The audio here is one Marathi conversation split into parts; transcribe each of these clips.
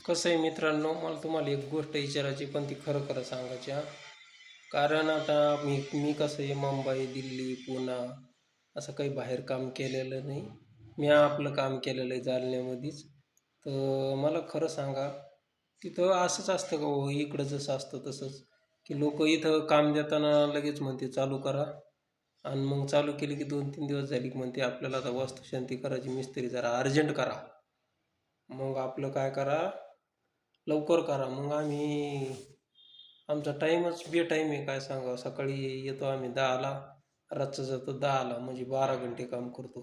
कसं आहे मित्रांनो, मला तुम्हाला एक गोष्ट विचारायची, पण ती खरं खरं सांगायची हां. कारण आता मी कसं आहे, मुंबई, दिल्ली, पुणा असं काही बाहेर काम केलेलं नाही. मी आपलं काम केलेलं आहे जालन्यामध्येच. तर मला खरं सांगा, तिथं असंच असतं का हो, इकडं जसं असतं तसंच, की लोक इथं काम देताना लगेच म्हणते चालू करा, आणि मग चालू केली की 2-3 दिवस झाली की म्हणते आपल्याला आता वास्तुशांती करायची, मिस्त्री जरा अर्जंट करा. मग आपलं काय करा, लवकर करा. मग आमचा टाईमच बेटाईम आहे, काय सांगावं. सकाळी येतो आम्ही 10ला, रातचं जातो 10ला, म्हणजे 12 घंटे काम करतो.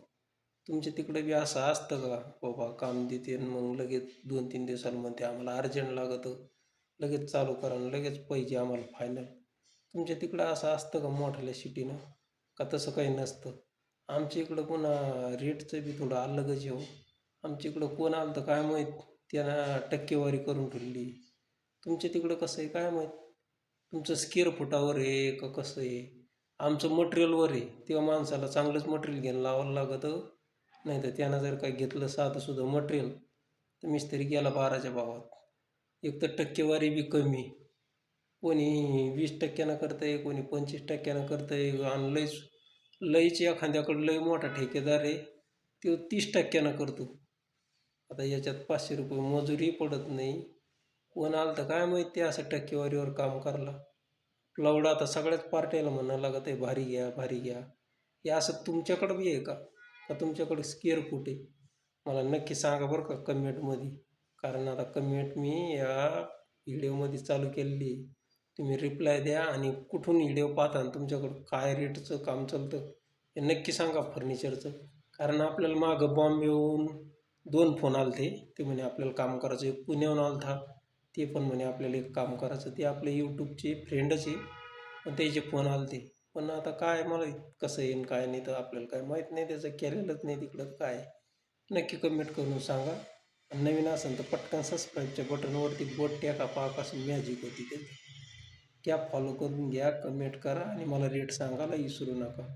तुमच्या तिकडे बी असं असतं का बाबा, काम देते आणि मग लगेच 2-3 दिवसाला म्हणते आम्हाला अर्जंट लागतं, लगेच चालू करा आणि लगेच पाहिजे आम्हाला फायनल. तुमच्या तिकडं असं असतं का मोठ्या सिटीनं, का तसं काही नसतं? आमच्या इकडं पुन्हा रेटचं बी थोडं अलगच आहे हो. आमच्या इकडं कोण आलं तर काय माहीत, त्यांना टक्केवारी करून ठेवली. तुमच्या तिकडं कसं आहे काय माहीत? तुमचं स्क्वेअर फुटावर आहे का कसं आहे? आमचं मटेरियलवर आहे. तेव्हा माणसाला चांगलंच मटेरियल घ्यायला लावावं लागतं. नाही तर त्यानं जर काय घेतलं साधंसुधं मटेरियल, तर मिस्त्री गेला 12च्या भावात. एक तर टक्केवारी बी कमी. कोणी 20% करतंय, कोणी 25% करतंय, आणि लयच एखाद्याकडं लय मोठा ठेकेदार आहे, तो 30% करतो. आता याच्यात ₹500 मजुरी पडत नाही. कोण आलं तर काय माहिती असं टक्केवारीवर काम करायला. प्लवड आता सगळ्याच पार्ट्याला म्हणायला लागत आहे भारी घ्या, भारी घ्या. हे असं तुमच्याकडं बी आहे का? का तुमच्याकडे स्क्वेअर फूट आहे? मला नक्की सांगा बरं का कमेंटमध्ये. कारण आता कमेंट मी या व्हिडिओमध्ये चालू केलेली आहे. तुम्ही रिप्लाय द्या, आणि कुठून व्हिडिओ पाहता आणि तुमच्याकडं काय रेटचं काम चालतं हे नक्की सांगा फर्निचरचं. कारण आपल्याला मागं बॉम्बेहून 2 फोन आले ते म्हणे आपल्याला काम करायचं. एक पुण्याहून आला होता, ते पण म्हणे आपल्याला एक काम करायचं. ते आपले यूट्यूबचे फ्रेंडच आहे, पण त्याचे फोन आले. पण आता काय मला कसं येईन काय नाही तर आपल्याला काय माहीत नाही, त्याचं केलेलंच नाही तिकडं काय. नक्की कमेंट करून सांगा. आणि नवीन असेल तर पटकन सबस्क्राईबच्या बटनवरती बोट टाका, पहा कसं मॅजिक होती त्याचं. त्या फॉलो करून घ्या, कमेंट करा आणि मला रेट सांगायला विसरू नका.